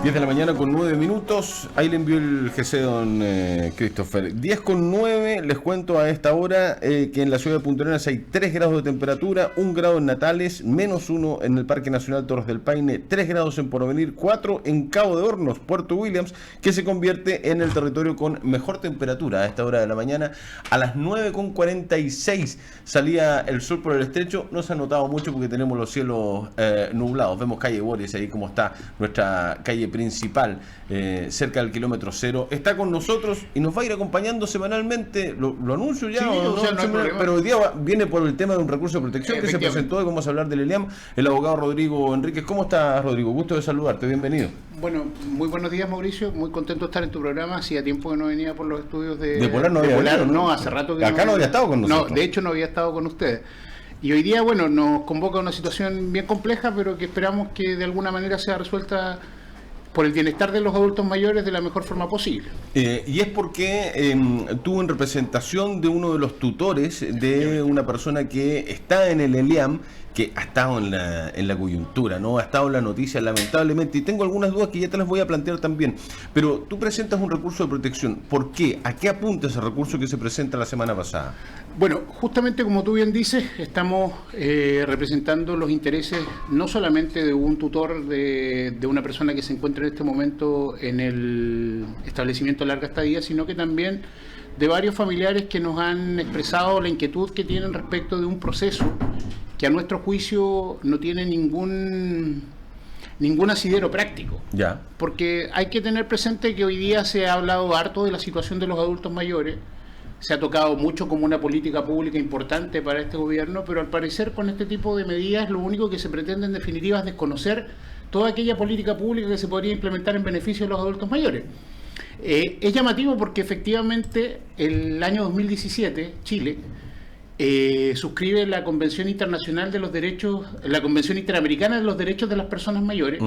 10 de la mañana con 9 minutos. Ahí le envió el GC don Christopher. 10 con 9. Les cuento a esta hora que en la ciudad de Punta Arenas hay 3 grados de temperatura, 1 grado en Natales, -1 en el Parque Nacional Torres del Paine, 3 grados en Porvenir, 4 en Cabo de Hornos, Puerto Williams, que se convierte en el territorio con mejor temperatura a esta hora de la mañana. A las 9:46 salía el sol por el estrecho. No se ha notado mucho porque tenemos los cielos nublados. Vemos calle Boris ahí como está nuestra calle principal, cerca del kilómetro 0. Está con nosotros y nos va a ir acompañando semanalmente. ¿Lo anuncio ya? Sí, ¿o no? o sea, no hay problema. Pero hoy día viene por el tema de un recurso de protección que se presentó y vamos a hablar del ELEAM. El abogado Rodrigo Enríquez. ¿Cómo estás, Rodrigo? Gusto de saludarte. Bienvenido. Bueno, muy buenos días, Mauricio. Muy contento de estar en tu programa. Hacía tiempo que no venía por los estudios de Polar. No había venido, no, hace rato que acá no había estado con nosotros. No, de hecho no había estado con ustedes. Y hoy día, bueno, nos convoca una situación bien compleja, pero que esperamos que de alguna manera sea resuelta por el bienestar de los adultos mayores de la mejor forma posible. Y es porque tú, en representación de uno de los tutores de una persona que está en el ELEAM, que ha estado en la coyuntura, ¿no? Ha estado en la noticia, lamentablemente, y tengo algunas dudas que ya te las voy a plantear también. Pero tú presentas un recurso de protección. ¿Por qué? ¿A qué apunta ese recurso que se presenta la semana pasada? Bueno, justamente como tú bien dices, estamos representando los intereses no solamente de un tutor de una persona que se encuentra en este momento en el establecimiento de larga estadía, sino que también de varios familiares que nos han expresado la inquietud que tienen respecto de un proceso que a nuestro juicio no tiene ningún asidero práctico. Ya. Porque hay que tener presente que hoy día se ha hablado harto de la situación de los adultos mayores, se ha tocado mucho como una política pública importante para este gobierno, pero al parecer con este tipo de medidas lo único que se pretende en definitiva es desconocer toda aquella política pública que se podría implementar en beneficio de los adultos mayores. Es llamativo porque efectivamente el año 2017 Chile suscribe la Convención Internacional de los Derechos, la Convención Interamericana de los Derechos de las Personas Mayores,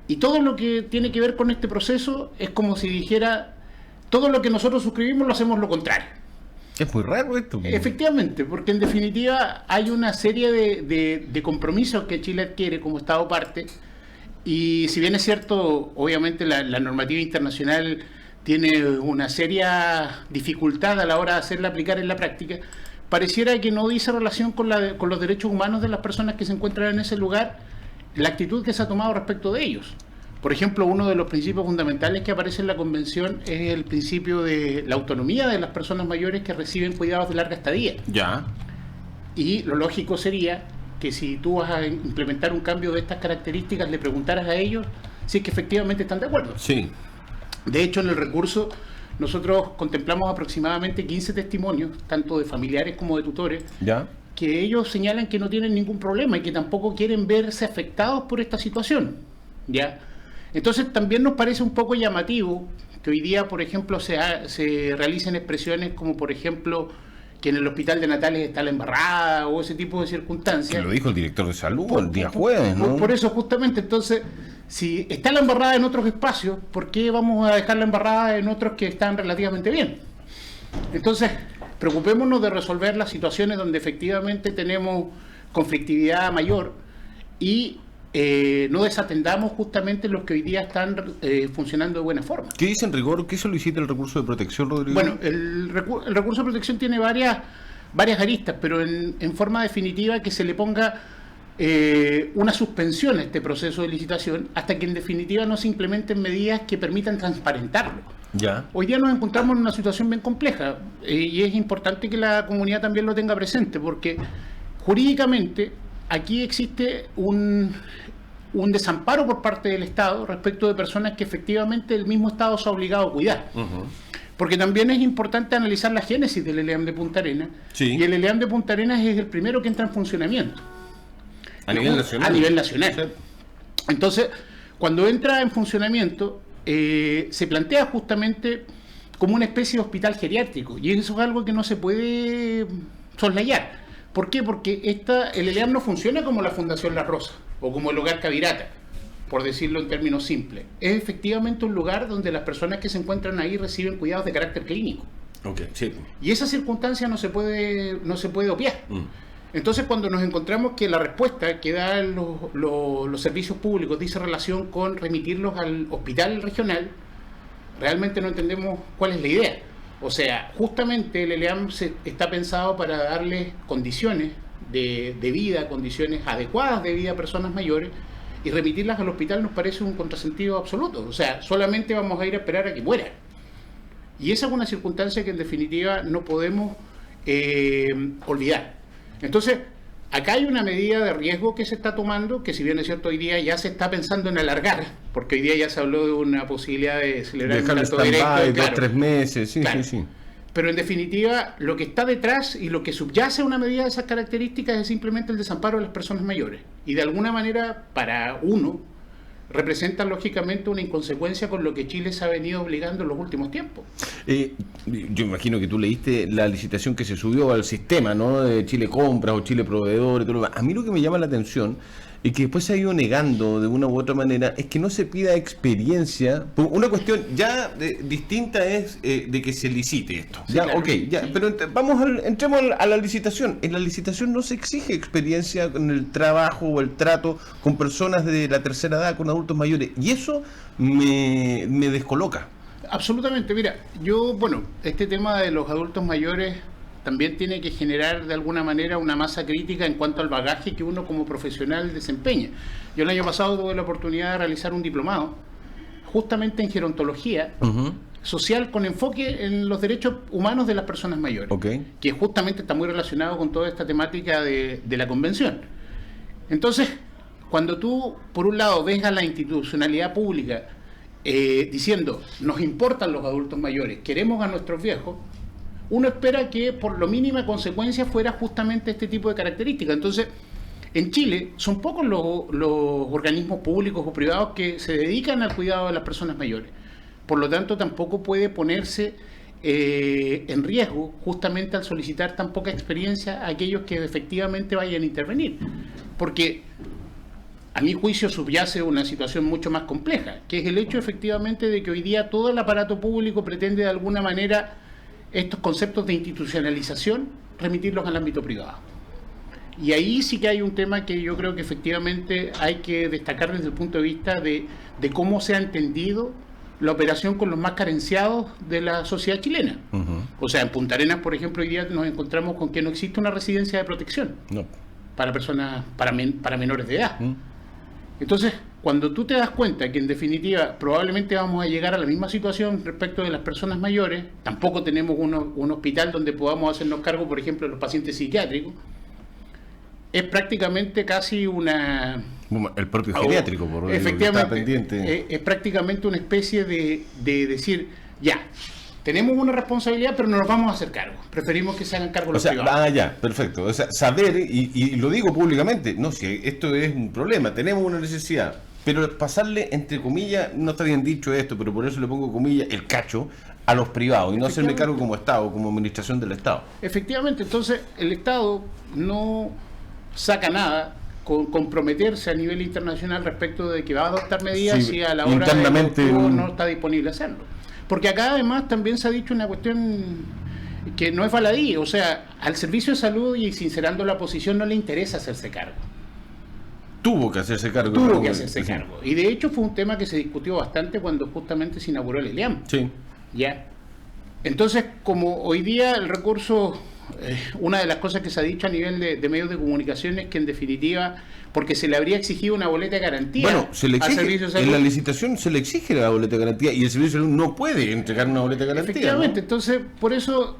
y todo lo que tiene que ver con este proceso es como si dijera, todo lo que nosotros suscribimos lo hacemos lo contrario. Es muy raro esto. Efectivamente, porque en definitiva hay una serie de compromisos que Chile adquiere como Estado parte, y si bien es cierto, obviamente la normativa internacional tiene una seria dificultad a la hora de hacerla aplicar en la práctica, pareciera que no dice relación con los derechos humanos de las personas que se encuentran en ese lugar, la actitud que se ha tomado respecto de ellos. Por ejemplo, uno de los principios fundamentales que aparece en la Convención es el principio de la autonomía de las personas mayores que reciben cuidados de larga estadía. Ya. Y lo lógico sería que si tú vas a implementar un cambio de estas características, le preguntaras a ellos si es que efectivamente están de acuerdo. Sí. De hecho, en el recurso nosotros contemplamos aproximadamente 15 testimonios, tanto de familiares como de tutores, Ya. que ellos señalan que no tienen ningún problema y que tampoco quieren verse afectados por esta situación. ¿Ya? Entonces también nos parece un poco llamativo que hoy día, por ejemplo, se realicen expresiones como, por ejemplo, que en el hospital de Natales está la embarrada o ese tipo de circunstancias. Que lo dijo el director de salud el día jueves, ¿no? Por eso justamente, entonces, si está la embarrada en otros espacios, ¿por qué vamos a dejar la embarrada en otros que están relativamente bien? Entonces, preocupémonos de resolver las situaciones donde efectivamente tenemos conflictividad mayor y no desatendamos justamente los que hoy día están funcionando de buena forma. ¿Qué dice en rigor? ¿Qué solicita el recurso de protección, Rodrigo? Bueno, el recurso de protección tiene varias aristas, pero en forma definitiva que se le ponga una suspensión a este proceso de licitación hasta que en definitiva no se implementen medidas que permitan transparentarlo. Ya. Hoy día nos encontramos en una situación bien compleja y es importante que la comunidad también lo tenga presente porque jurídicamente aquí existe un desamparo por parte del Estado respecto de personas que efectivamente el mismo Estado se ha obligado a cuidar. Porque también es importante analizar la génesis del ELEAM de Punta Arenas. Sí. Y el ELEAM de Punta Arenas es el primero que entra en funcionamiento. A nivel nacional. A nivel nacional. Sí. Entonces, cuando entra en funcionamiento, se plantea justamente como una especie de hospital geriátrico. Y eso es algo que no se puede soslayar. ¿Por qué? Porque el ELEAM no funciona como la Fundación La Rosa o como el Hogar Cavirata, por decirlo en términos simples. Es efectivamente un lugar donde las personas que se encuentran ahí reciben cuidados de carácter clínico. Ok, sí. Y esa circunstancia no se puede obviar. Entonces, cuando nos encontramos que la respuesta que dan los servicios públicos dice relación con remitirlos al hospital regional, realmente no entendemos cuál es la idea. O sea, justamente el ELEAM está pensado para darle condiciones de vida, condiciones adecuadas de vida a personas mayores, y remitirlas al hospital nos parece un contrasentido absoluto. O sea, solamente vamos a ir a esperar a que mueran. Y esa es una circunstancia que en definitiva no podemos olvidar. Entonces, acá hay una medida de riesgo que se está tomando, que si bien es cierto hoy día ya se está pensando en alargar, porque hoy día ya se habló de una posibilidad de celebrar un trato directo. Claro, 2-3 meses, sí, claro. sí. Pero en definitiva, lo que está detrás y lo que subyace a una medida de esas características es simplemente el desamparo de las personas mayores. Y de alguna manera, para uno, representa lógicamente una inconsecuencia con lo que Chile se ha venido obligando en los últimos tiempos. Yo imagino que tú leíste la licitación que se subió al sistema, ¿no? De Chile Compras o Chile Proveedor y todo lo demás. A mí lo que me llama la atención y que después se ha ido negando de una u otra manera es que no se pida experiencia. Una cuestión ya distinta es de que se licite esto. Sí, Ya, claro. ok, ya, pero entremos a la licitación. En la licitación no se exige experiencia en el trabajo o el trato con personas de la tercera edad, con adultos mayores, y eso me descoloca. Absolutamente, mira, este tema de los adultos mayores también tiene que generar de alguna manera una masa crítica en cuanto al bagaje que uno como profesional desempeña. Yo el año pasado tuve la oportunidad de realizar un diplomado justamente en gerontología social con enfoque en los derechos humanos de las personas mayores, que justamente está muy relacionado con toda esta temática de la convención. Entonces, cuando tú, por un lado, ves a la institucionalidad pública diciendo, nos importan los adultos mayores, queremos a nuestros viejos, uno espera que por lo mínima consecuencia fuera justamente este tipo de características. Entonces, en Chile son pocos los organismos públicos o privados que se dedican al cuidado de las personas mayores. Por lo tanto, tampoco puede ponerse en riesgo justamente al solicitar tan poca experiencia a aquellos que efectivamente vayan a intervenir. Porque a mi juicio subyace una situación mucho más compleja, que es el hecho efectivamente de que hoy día todo el aparato público pretende de alguna manera estos conceptos de institucionalización remitirlos al ámbito privado. Y ahí sí que hay un tema que yo creo que efectivamente hay que destacar desde el punto de vista de cómo se ha entendido la operación con los más carenciados de la sociedad chilena. O sea, en Punta Arenas, por ejemplo, hoy día nos encontramos con que no existe una residencia de protección para personas, para menores de edad. Entonces, cuando tú te das cuenta que en definitiva probablemente vamos a llegar a la misma situación respecto de las personas mayores, tampoco tenemos un hospital donde podamos hacernos cargo, por ejemplo, de los pacientes psiquiátricos, es prácticamente casi una... El propio geriátrico, por efectivamente, está pendiente. Es prácticamente una especie de decir, ya, tenemos una responsabilidad, pero no nos vamos a hacer cargo. Preferimos que se hagan cargo los privados. Ya, perfecto. O sea, saber, y lo digo públicamente, no, si esto es un problema, tenemos una necesidad, pero pasarle, entre comillas, no está bien dicho esto, pero por eso le pongo comillas, el cacho a los privados y no hacerme cargo como Estado, como administración del Estado. Efectivamente, entonces el Estado no saca nada con comprometerse a nivel internacional respecto de que va a adoptar medidas si a la hora internamente de no está disponible hacerlo. Porque acá además también se ha dicho una cuestión que no es baladí, o sea, al Servicio de Salud y sincerando la posición no le interesa hacerse cargo. Tuvo que hacerse cargo. Tuvo que hacerse cargo. Y de hecho fue un tema que se discutió bastante cuando justamente se inauguró el ELEAM. Sí. ¿Ya? Entonces, como hoy día el recurso, una de las cosas que se ha dicho a nivel de medios de comunicación es que en definitiva, porque se le habría exigido una boleta de garantía se le exige, al Servicio de Salud. En la licitación se le exige la boleta de garantía y el Servicio de Salud no puede entregar una boleta de garantía. Efectivamente, ¿no? Entonces, por eso,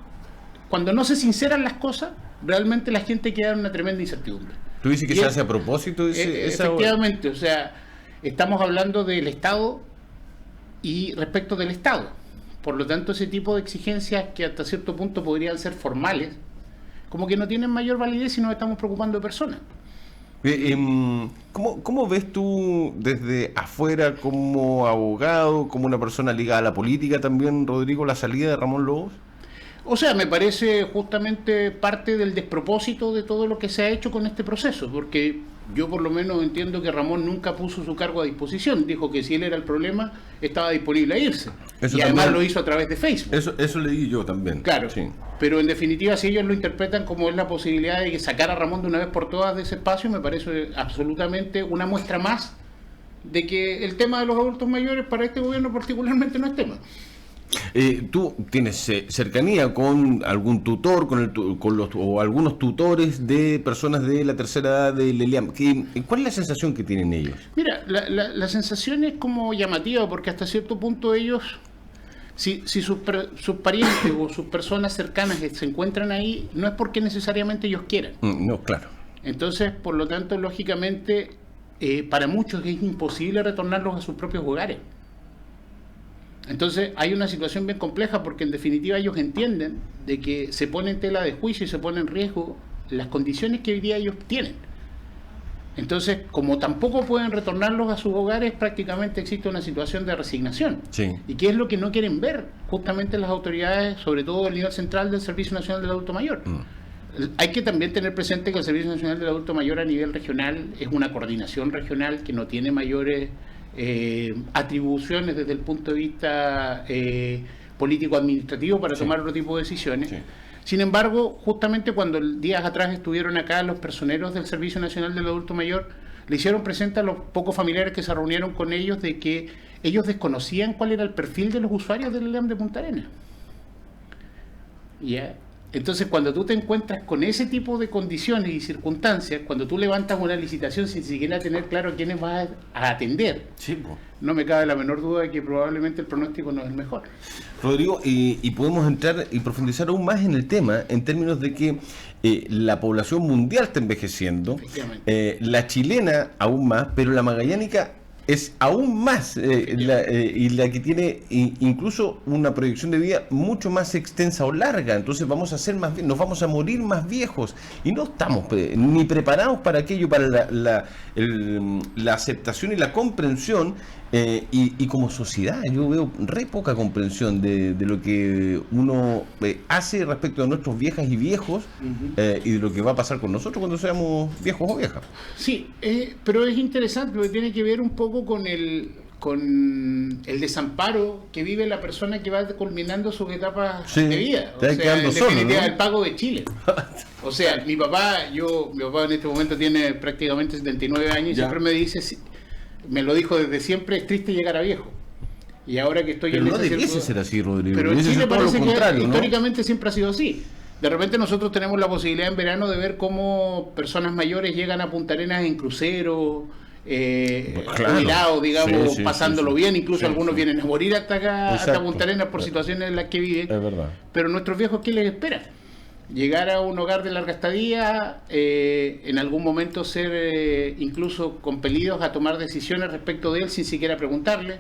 cuando no se sinceran las cosas, realmente la gente queda en una tremenda incertidumbre. ¿Tú dices que se hace a propósito? Efectivamente, o sea, estamos hablando del Estado y respecto del Estado. Por lo tanto, ese tipo de exigencias que hasta cierto punto podrían ser formales, como que no tienen mayor validez si nos estamos preocupando de personas. ¿Cómo ves tú desde afuera como abogado, como una persona ligada a la política también, Rodrigo, la salida de Ramón Lobos? O sea, me parece justamente parte del despropósito de todo lo que se ha hecho con este proceso, porque yo por lo menos entiendo que Ramón nunca puso su cargo a disposición. Dijo que si él era el problema, estaba disponible a irse. Eso y además también, lo hizo a través de Facebook. eso leí yo también. Claro, sí. Pero en definitiva, si ellos lo interpretan como es la posibilidad de sacar a Ramón de una vez por todas de ese espacio, me parece absolutamente una muestra más de que el tema de los adultos mayores para este gobierno particularmente no es tema. ¿Tú tienes cercanía con algún tutor, o algunos tutores de personas de la tercera edad del ELIAM? ¿Cuál es la sensación que tienen ellos? Mira, la sensación es como llamativa, porque hasta cierto punto ellos, si sus parientes o sus personas cercanas se encuentran ahí, no es porque necesariamente ellos quieran. No, claro. Entonces, por lo tanto, lógicamente, para muchos es imposible retornarlos a sus propios hogares. Entonces hay una situación bien compleja, porque en definitiva ellos entienden de que se pone en tela de juicio y se pone en riesgo las condiciones que hoy día ellos tienen. Entonces, como tampoco pueden retornarlos a sus hogares, prácticamente existe una situación de resignación. Sí. ¿Y qué es lo que no quieren ver justamente las autoridades, sobre todo el nivel central del Servicio Nacional del Adulto Mayor? Hay que también tener presente que el Servicio Nacional del Adulto Mayor a nivel regional es una coordinación regional que no tiene mayores atribuciones desde el punto de vista político-administrativo para tomar otro tipo de decisiones. Sí. Sin embargo, justamente cuando días atrás estuvieron acá los personeros del Servicio Nacional del Adulto Mayor, le hicieron presente a los pocos familiares que se reunieron con ellos de que ellos desconocían cuál era el perfil de los usuarios del ELAM de Punta Arenas. ¿Ya? Entonces, cuando tú te encuentras con ese tipo de condiciones y circunstancias, cuando tú levantas una licitación sin siquiera tener claro a quiénes vas a atender, Sí, pues. no me cabe la menor duda de que probablemente el pronóstico no es el mejor. Rodrigo, y podemos entrar y profundizar aún más en el tema, en términos de que la población mundial está envejeciendo, la chilena aún más, pero la magallánica es aún más, y la que tiene incluso una proyección de vida mucho más extensa o larga. Entonces vamos a ser nos vamos a morir más viejos, y no estamos ni preparados para aquello, para la aceptación y la comprensión, y como sociedad yo veo re poca comprensión de lo que uno hace respecto de nuestros viejas y viejos, y de lo que va a pasar con nosotros cuando seamos viejos o viejas. Sí, pero es interesante porque tiene que ver un poco con el desamparo que vive la persona que va culminando sus etapas de vida. O sea, quedando en solo, definitiva, ¿no? el pago de Chile. O sea, mi papá en este momento tiene prácticamente 79 años y siempre me dice, me lo dijo desde siempre, es triste llegar a viejo. Y ahora que estoy pero en no ese debiese ser así, Rodrigo. Pero en Debiese Chile ser todo lo parece contrario, que ¿no? históricamente siempre ha sido así. De repente nosotros tenemos la posibilidad en verano de ver cómo personas mayores llegan a Punta Arenas en crucero, jubilados, digamos, pasándolo bien. Incluso algunos vienen a morir hasta acá, hasta Punta Arenas por situaciones en las que viven. Es verdad. Pero nuestros viejos, ¿qué les espera? Llegar a un hogar de larga estadía, en algún momento ser incluso compelidos a tomar decisiones respecto de él sin siquiera preguntarle.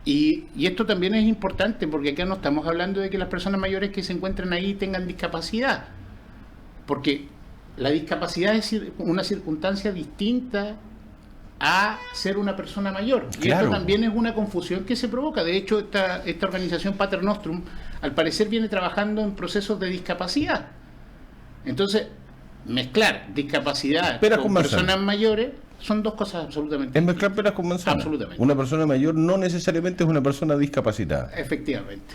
Y esto también es importante, porque acá no estamos hablando de que las personas mayores que se encuentran ahí tengan discapacidad, porque la discapacidad es una circunstancia distinta a ser una persona mayor. Y claro, esto también es una confusión que se provoca. De hecho, esta organización Pater Nostrum, al parecer, viene trabajando en procesos de discapacidad. Entonces, mezclar discapacidad con personas mayores son dos cosas absolutamente es mezclar peras con manzanas. Absolutamente. Una persona mayor no necesariamente es una persona discapacitada. Efectivamente.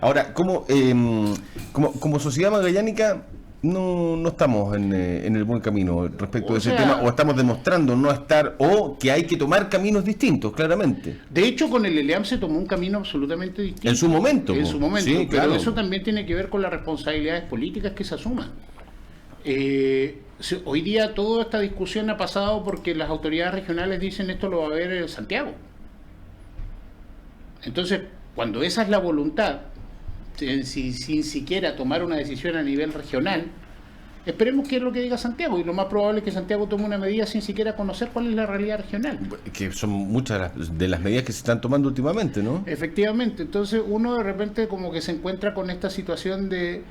Ahora, como sociedad magallánica no estamos en el buen camino respecto de ese tema, o estamos demostrando no estar, o que hay que tomar caminos distintos, claramente. De hecho, con el ELEAM se tomó un camino absolutamente distinto. En su momento. Sí, pero eso también tiene que ver con las responsabilidades políticas que se asuman. Hoy día toda esta discusión ha pasado porque las autoridades regionales dicen esto lo va a ver en Santiago. Entonces, cuando esa es la voluntad, sin siquiera tomar una decisión a nivel regional, esperemos que es lo que diga Santiago, y lo más probable es que Santiago tome una medida sin siquiera conocer cuál es la realidad regional. Que son muchas de las medidas que se están tomando últimamente, ¿no? Efectivamente, entonces uno de repente como que se encuentra con esta situación de,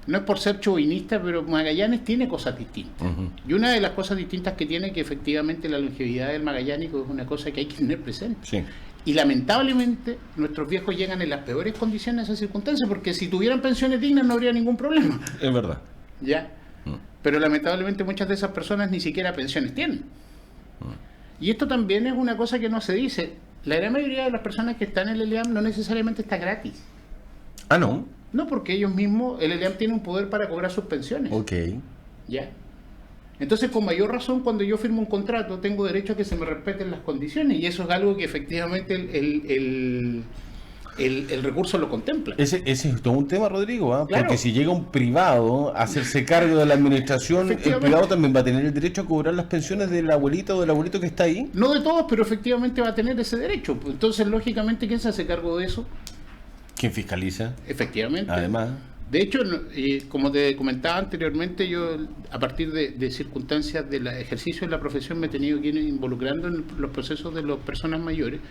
no es por ser chauvinista, pero Magallanes tiene cosas distintas. Y una de las cosas distintas que tiene, que efectivamente la longevidad del magallánico es una cosa que hay que tener presente. Sí. Y lamentablemente nuestros viejos llegan en las peores condiciones a esas circunstancias, porque si tuvieran pensiones dignas no habría ningún problema. Es verdad. ¿Ya? Pero lamentablemente muchas de esas personas ni siquiera pensiones tienen. Y esto también es una cosa que no se dice. La gran mayoría de las personas que están en el ELEAM no necesariamente está gratis. Ah, no. No, porque ellos mismos, el ELEAM tiene un poder para cobrar sus pensiones. Ok. ¿Ya? Entonces, con mayor razón, cuando yo firmo un contrato, tengo derecho a que se me respeten las condiciones. Y eso es algo que efectivamente el recurso lo contempla. Ese es todo un tema, Rodrigo, ¿ah? Claro. Porque si llega un privado a hacerse cargo de la administración, el privado también va a tener el derecho a cobrar las pensiones del abuelito o del abuelito que está ahí. No de todos, pero efectivamente va a tener ese derecho. Entonces, lógicamente, ¿quién se hace cargo de eso? ¿Quién fiscaliza? Efectivamente. Además. De hecho, como te comentaba anteriormente, yo a partir de circunstancias del ejercicio de la profesión me he tenido que ir involucrando en los procesos de las personas mayores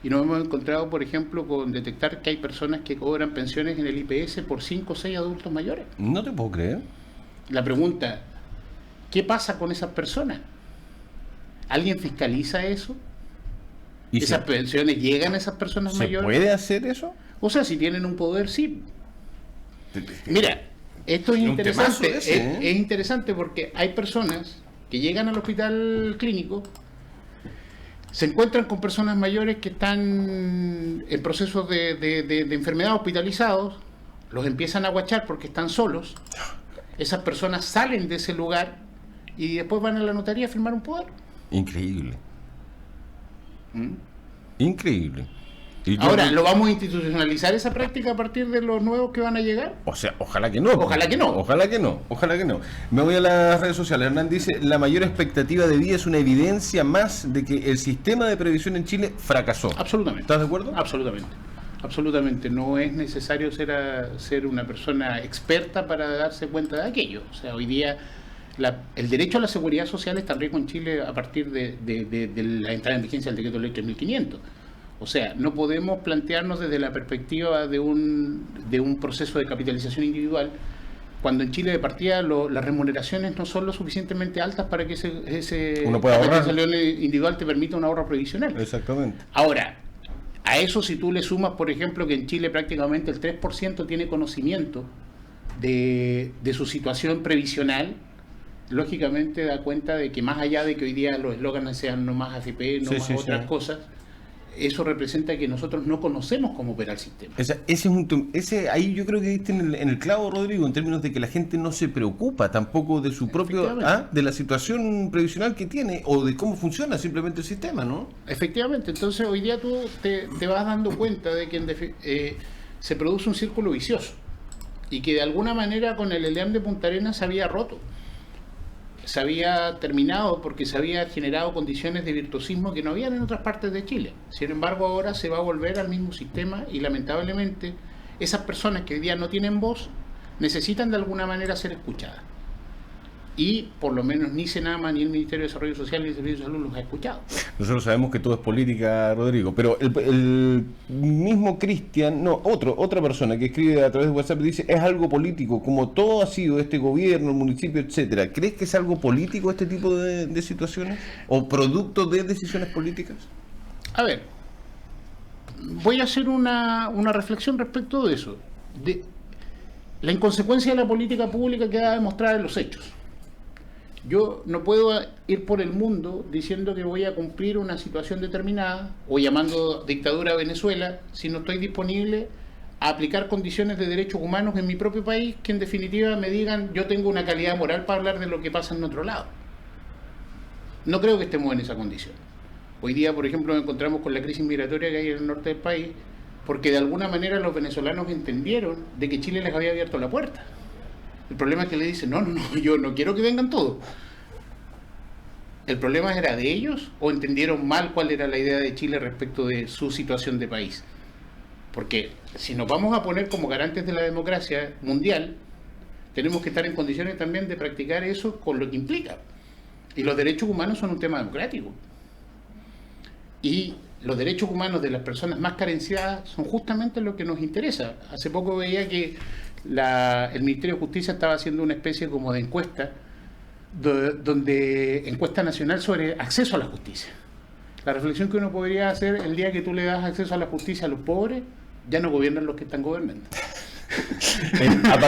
y nos hemos encontrado, por ejemplo, con detectar que hay personas que cobran pensiones en el IPS por 5 o 6 adultos mayores. No te puedo creer. La pregunta, ¿qué pasa con esas personas? ¿Alguien fiscaliza eso? ¿Y ¿Esas pensiones llegan a esas personas mayores? ¿Se puede hacer eso? O sea, si tienen un poder, sí. Mira, esto es interesante. Es interesante porque hay personas que llegan al hospital clínico, se encuentran con personas mayores que están en procesos de enfermedad, hospitalizados, los empiezan a aguachar porque están solos. Esas personas salen de ese lugar y después van a la notaría a firmar un poder. Increíble. Increíble. Ahora, ¿lo vamos a institucionalizar esa práctica a partir de los nuevos que van a llegar? O sea, ojalá que no. Ojalá que no. Ojalá que no. Ojalá que no. Me voy a las redes sociales. Hernán dice, la mayor expectativa de vida es una evidencia más de que el sistema de previsión en Chile fracasó. Absolutamente. ¿Estás de acuerdo? Absolutamente. Absolutamente. No es necesario ser una persona experta para darse cuenta de aquello. O sea, hoy día el derecho a la seguridad social está en riesgo en Chile a partir de la entrada en vigencia del decreto ley 3500. O sea, no podemos plantearnos desde la perspectiva de un proceso de capitalización individual, cuando en Chile de partida las remuneraciones no son lo suficientemente altas para que ese uno pueda ahorrar. Capitalización individual te permita un ahorro previsional. Exactamente. Ahora, a eso si tú le sumas, por ejemplo, que en Chile prácticamente el 3% tiene conocimiento de su situación previsional, lógicamente da cuenta de que más allá de que hoy día los eslóganes sean no más AFP, no más otras cosas, eso representa que nosotros no conocemos cómo opera el sistema. Ahí yo creo que diste en el clavo, Rodrigo, en términos de que la gente no se preocupa tampoco de su propio, de la situación previsional que tiene o de cómo funciona simplemente el sistema, ¿no? Efectivamente, entonces hoy día tú te vas dando cuenta de que se produce un círculo vicioso y que de alguna manera con el ELEAM de Punta Arenas se había roto. Se había terminado porque se había generado condiciones de virtuosismo que no habían en otras partes de Chile. Sin embargo, ahora se va a volver al mismo sistema y lamentablemente esas personas que hoy día no tienen voz necesitan de alguna manera ser escuchadas. Y por lo menos ni Senama, ni el Ministerio de Desarrollo Social, ni el Servicio de Salud los ha escuchado. Nosotros sabemos que todo es política, Rodrigo, pero el mismo Cristian, otra persona que escribe a través de WhatsApp dice, es algo político, como todo ha sido este gobierno, el municipio, etcétera. ¿Crees que es algo político este tipo de situaciones? ¿O producto de decisiones políticas? A ver, voy a hacer una reflexión respecto de eso. La inconsecuencia de la política pública queda demostrada en los hechos. Yo no puedo ir por el mundo diciendo que voy a cumplir una situación determinada o llamando dictadura a Venezuela si no estoy disponible a aplicar condiciones de derechos humanos en mi propio país que en definitiva me digan yo tengo una calidad moral para hablar de lo que pasa en otro lado. No creo que estemos en esa condición. Hoy día, por ejemplo, nos encontramos con la crisis migratoria que hay en el norte del país porque de alguna manera los venezolanos entendieron de que Chile les había abierto la puerta. El problema es que le dicen, no, yo no quiero que vengan todos. ¿El problema era de ellos o entendieron mal cuál era la idea de Chile respecto de su situación de país? Porque si nos vamos a poner como garantes de la democracia mundial, tenemos que estar en condiciones también de practicar eso con lo que implica. Y los derechos humanos son un tema democrático. Y los derechos humanos de las personas más carenciadas son justamente lo que nos interesa. Hace poco veía que el Ministerio de Justicia estaba haciendo una especie como de encuesta, encuesta nacional sobre acceso a la justicia. La reflexión que uno podría hacer el día que tú le das acceso a la justicia a los pobres, ya no gobiernan los que están gobernando. A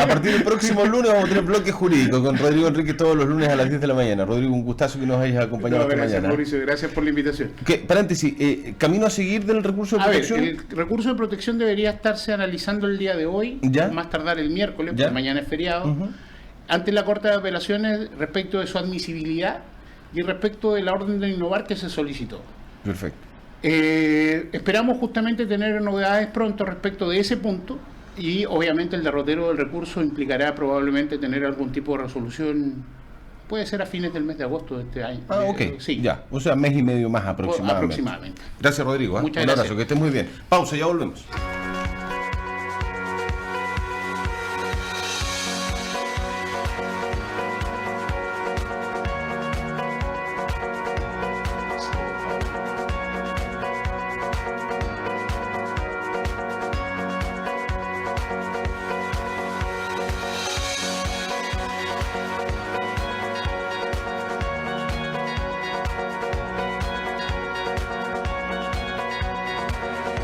partir del próximo lunes vamos a tener bloque jurídico con Rodrigo Enríquez todos los lunes a las 10 de la mañana. Rodrigo, un gustazo que nos hayas acompañado esta gracias, mañana. Mauricio, gracias por la invitación. Paréntesis, ¿camino a seguir del recurso de protección? El recurso de protección debería estarse analizando el día de hoy, ¿Ya? más tardar el miércoles, porque mañana es feriado, ante la Corte de Apelaciones respecto de su admisibilidad y respecto de la orden de innovar que se solicitó. Perfecto. Esperamos justamente tener novedades pronto respecto de ese punto y obviamente el derrotero del recurso implicará probablemente tener algún tipo de resolución, puede ser a fines del mes de agosto de este año. Ok, sí. Ya, o sea, mes y medio más aproximadamente. Aproximadamente. Gracias, Rodrigo. Muchas Un abrazo, gracias. que estés muy bien. Pausa, ya volvemos.